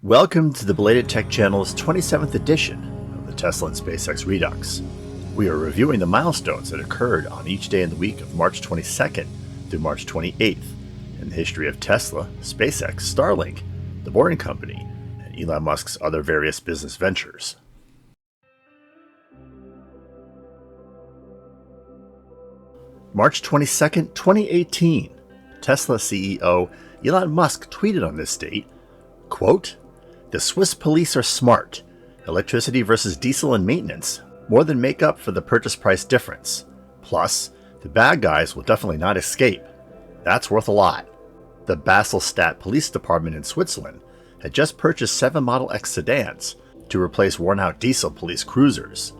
Welcome to the Belated Tech Channel's 27th edition of the Tesla and SpaceX Redux. We are reviewing the milestones that occurred on each day in the week of March 22nd through March 28th in the history of Tesla, SpaceX, Starlink, the Boring Company, and Elon Musk's other various business ventures. March 22nd, 2018, Tesla CEO Elon Musk tweeted on this date, quote, "The Swiss police are smart. Electricity versus diesel and maintenance more than make up for the purchase price difference. Plus, the bad guys will definitely not escape. That's worth a lot." The Basel-Stadt Police Department in Switzerland had just purchased 7 Model X sedans to replace worn-out diesel police cruisers.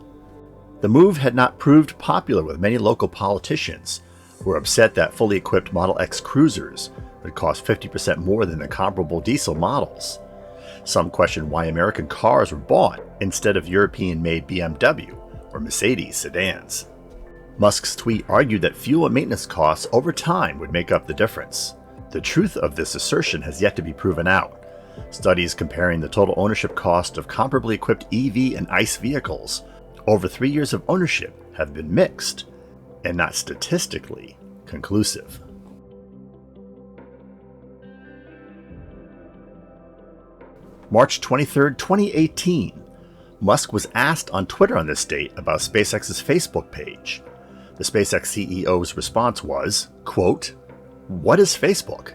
The move had not proved popular with many local politicians who were upset that fully equipped Model X cruisers would cost 50% more than the comparable diesel models. Some questioned why American cars were bought instead of European-made BMW or Mercedes sedans. Musk's tweet argued that fuel and maintenance costs over time would make up the difference. The truth of this assertion has yet to be proven out. Studies comparing the total ownership cost of comparably equipped EV and ICE vehicles over 3 years of ownership have been mixed and not statistically conclusive. March 23, 2018, Musk was asked on Twitter on this date about SpaceX's Facebook page. The SpaceX CEO's response was, quote, "What is Facebook?"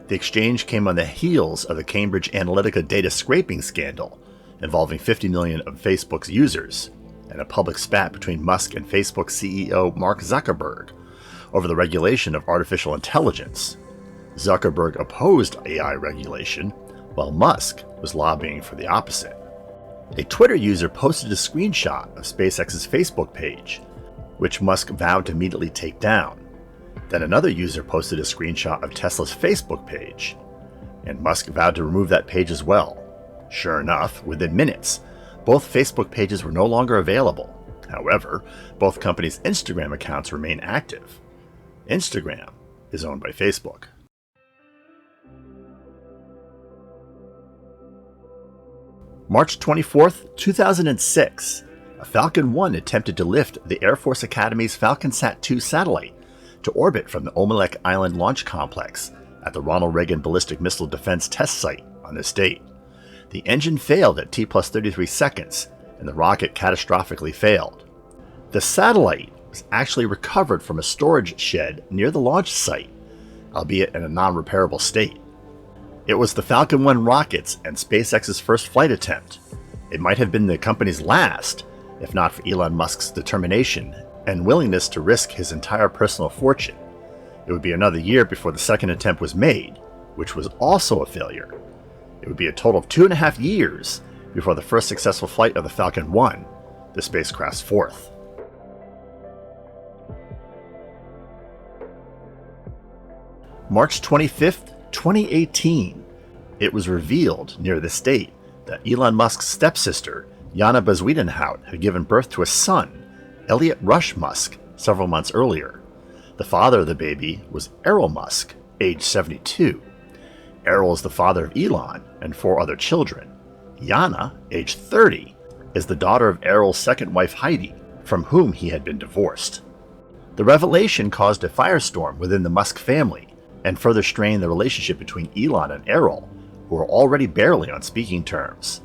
The exchange came on the heels of the Cambridge Analytica data scraping scandal involving 50 million of Facebook's users, and a public spat between Musk and Facebook CEO Mark Zuckerberg over the regulation of artificial intelligence. Zuckerberg opposed AI regulation, while Musk was lobbying for the opposite. A Twitter user posted a screenshot of SpaceX's Facebook page, which Musk vowed to immediately take down. Then another user posted a screenshot of Tesla's Facebook page, and Musk vowed to remove that page as well. Sure enough, within minutes, both Facebook pages were no longer available. However, both companies' Instagram accounts remain active. Instagram is owned by Facebook. March 24th, 2006, a Falcon 1 attempted to lift the Air Force Academy's Falcon Sat-2 satellite to orbit from the Omelek Island Launch Complex at the Ronald Reagan Ballistic Missile Defense Test Site on this date. The engine failed at T+33 seconds, and the rocket catastrophically failed. The satellite was actually recovered from a storage shed near the launch site, albeit in a non-repairable state. It was the Falcon 1 rockets and SpaceX's first flight attempt. It might have been the company's last, if not for Elon Musk's determination and willingness to risk his entire personal fortune. It would be another year before the second attempt was made, which was also a failure. It would be a total of 2.5 years before the first successful flight of the Falcon 1, the spacecraft's fourth. March 25th, 2018, it was revealed near this date that Elon Musk's stepsister, Jana Bezwedenhout, had given birth to a son, Elliot Rush Musk, several months earlier. The father of the baby was Errol Musk, age 72. Errol is the father of Elon and 4 other children. Jana, age 30, is the daughter of Errol's second wife Heidi, from whom he had been divorced. The revelation caused a firestorm within the Musk family and further strained the relationship between Elon and Errol, who were already barely on speaking terms.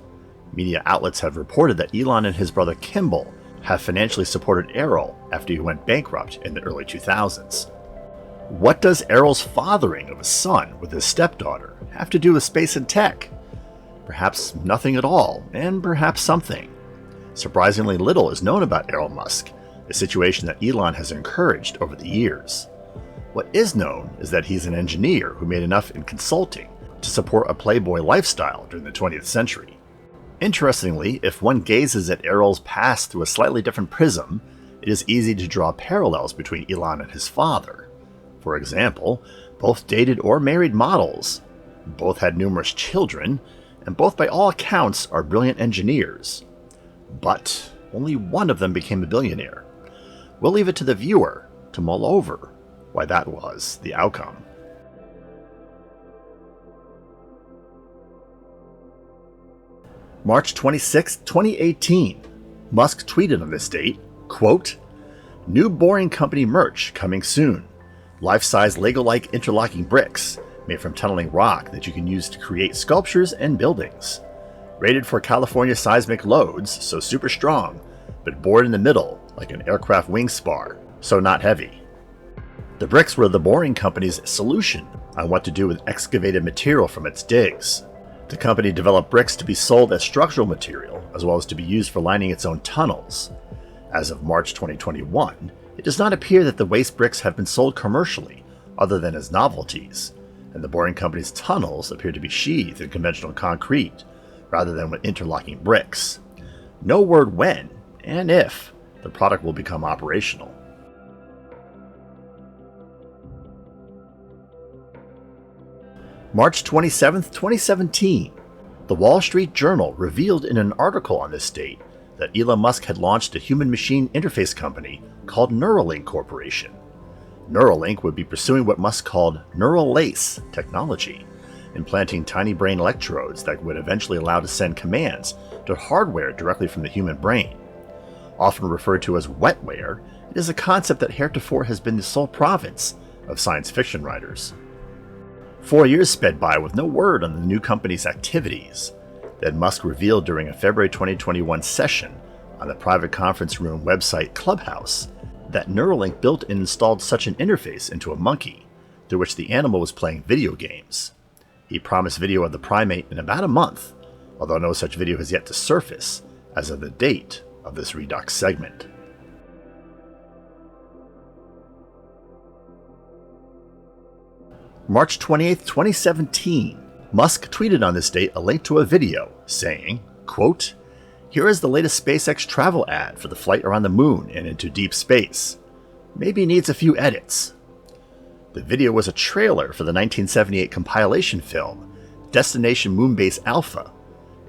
Media outlets have reported that Elon and his brother Kimball have financially supported Errol after he went bankrupt in the early 2000s. What does Errol's fathering of a son with his stepdaughter have to do with space and tech? Perhaps nothing at all, and perhaps something. Surprisingly little is known about Errol Musk, a situation that Elon has encouraged over the years. What is known is that he's an engineer who made enough in consulting to support a playboy lifestyle during the 20th century. Interestingly, if one gazes at Errol's past through a slightly different prism, it is easy to draw parallels between Elon and his father. For example, both dated or married models, both had numerous children, and both by all accounts are brilliant engineers. But only one of them became a billionaire. We'll leave it to the viewer to mull over why that was the outcome. March 26, 2018. Musk tweeted on this date, quote, "New Boring Company merch coming soon. Life-size Lego-like interlocking bricks made from tunneling rock that you can use to create sculptures and buildings. Rated for California seismic loads, so super strong, but bored in the middle like an aircraft wing spar, so not heavy." The bricks were the Boring Company's solution on what to do with excavated material from its digs. The company developed bricks to be sold as structural material, as well as to be used for lining its own tunnels. As of March 2021, it does not appear that the waste bricks have been sold commercially, other than as novelties, and the Boring Company's tunnels appear to be sheathed in conventional concrete, rather than with interlocking bricks. No word when, and if, the product will become operational. March 27, 2017. The Wall Street Journal revealed in an article on this date that Elon Musk had launched a human-machine interface company called Neuralink Corporation. Neuralink would be pursuing what Musk called neural lace technology, implanting tiny brain electrodes that would eventually allow to send commands to hardware directly from the human brain. Often referred to as wetware, it is a concept that heretofore has been the sole province of science fiction writers. 4 years sped by with no word on the new company's activities. Then Musk revealed during a February 2021 session on the private conference room website Clubhouse that Neuralink built and installed such an interface into a monkey, through which the animal was playing video games. He promised video of the primate in about a month, although no such video has yet to surface as of the date of this Redux segment. March 28, 2017. Musk tweeted on this date a link to a video saying, quote, "Here is the latest SpaceX travel ad for the flight around the moon and into deep space. Maybe needs a few edits." The video was a trailer for the 1978 compilation film Destination Moonbase Alpha,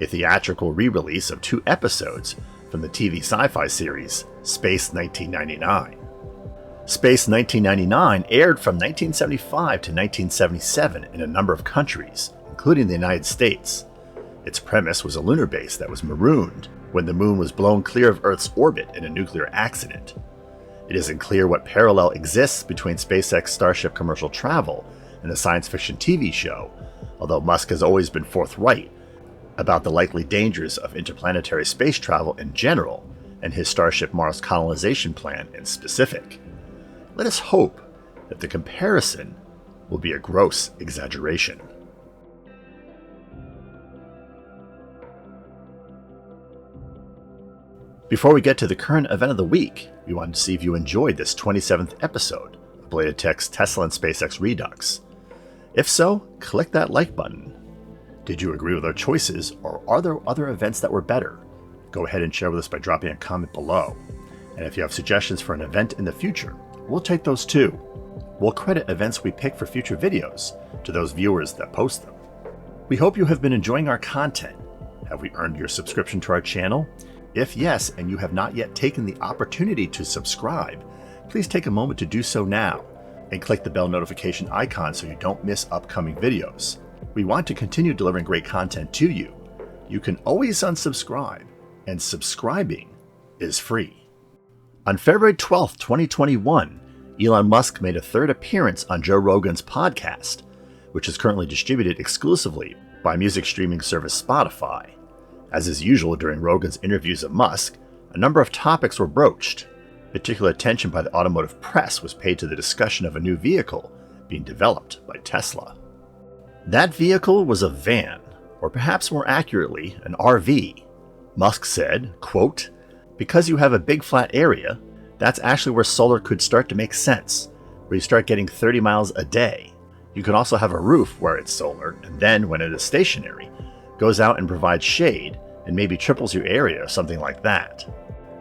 a theatrical re-release of 2 episodes from the TV sci-fi series Space 1999. Space 1999 aired from 1975 to 1977 in a number of countries, including the United States. Its premise was a lunar base that was marooned when the moon was blown clear of Earth's orbit in a nuclear accident. It isn't clear what parallel exists between SpaceX Starship commercial travel and the science fiction TV show, although Musk has always been forthright about the likely dangers of interplanetary space travel in general and his Starship Mars colonization plan in specific. Let us hope that the comparison will be a gross exaggeration. Before we get to the current event of the week, we wanted to see if you enjoyed this 27th episode of Bladed Tech's Tesla and SpaceX Redux. If so, click that like button. Did you agree with our choices, or are there other events that were better? Go ahead and share with us by dropping a comment below. And if you have suggestions for an event in the future, we'll take those too. We'll credit events we pick for future videos to those viewers that post them. We hope you have been enjoying our content. Have we earned your subscription to our channel? If yes, and you have not yet taken the opportunity to subscribe, please take a moment to do so now and click the bell notification icon so you don't miss upcoming videos. We want to continue delivering great content to you. You can always unsubscribe, and subscribing is free. On February 12, 2021, Elon Musk made a third appearance on Joe Rogan's podcast, which is currently distributed exclusively by music streaming service Spotify. As is usual during Rogan's interviews of Musk, a number of topics were broached. Particular attention by the automotive press was paid to the discussion of a new vehicle being developed by Tesla. That vehicle was a van, or perhaps more accurately, an RV. Musk said, quote, "Because you have a big flat area, that's actually where solar could start to make sense, where you start getting 30 miles a day. You can also have a roof where it's solar, and then when it is stationary, goes out and provides shade and maybe triples your area or something like that.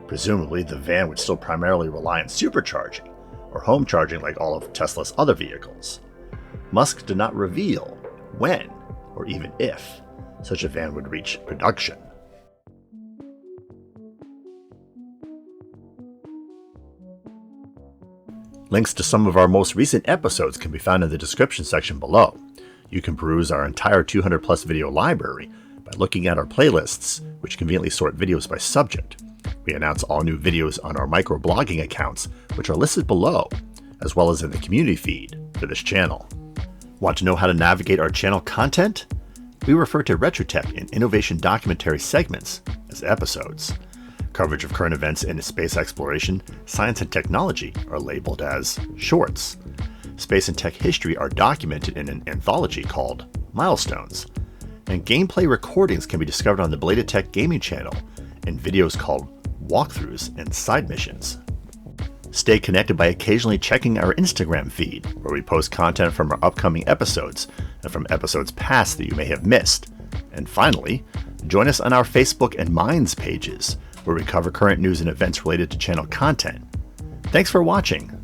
Presumably, the van would still primarily rely on supercharging or home charging like all of Tesla's other vehicles." Musk did not reveal when or even if such a van would reach production. Links to some of our most recent episodes can be found in the description section below. You can peruse our entire 200 plus video library by looking at our playlists, which conveniently sort videos by subject. We announce all new videos on our microblogging accounts, which are listed below, as well as in the community feed for this channel. Want to know how to navigate our channel content? We refer to retrotech and innovation documentary segments as episodes. Coverage of current events in space exploration, science, and technology are labeled as shorts. Space and tech history are documented in an anthology called Milestones. And gameplay recordings can be discovered on the Belated Tech Gaming channel in videos called Walkthroughs and Side Missions. Stay connected by occasionally checking our Instagram feed, where we post content from our upcoming episodes and from episodes past that you may have missed. And finally, join us on our Facebook and Minds pages, where we cover current news and events related to channel content. Thanks for watching.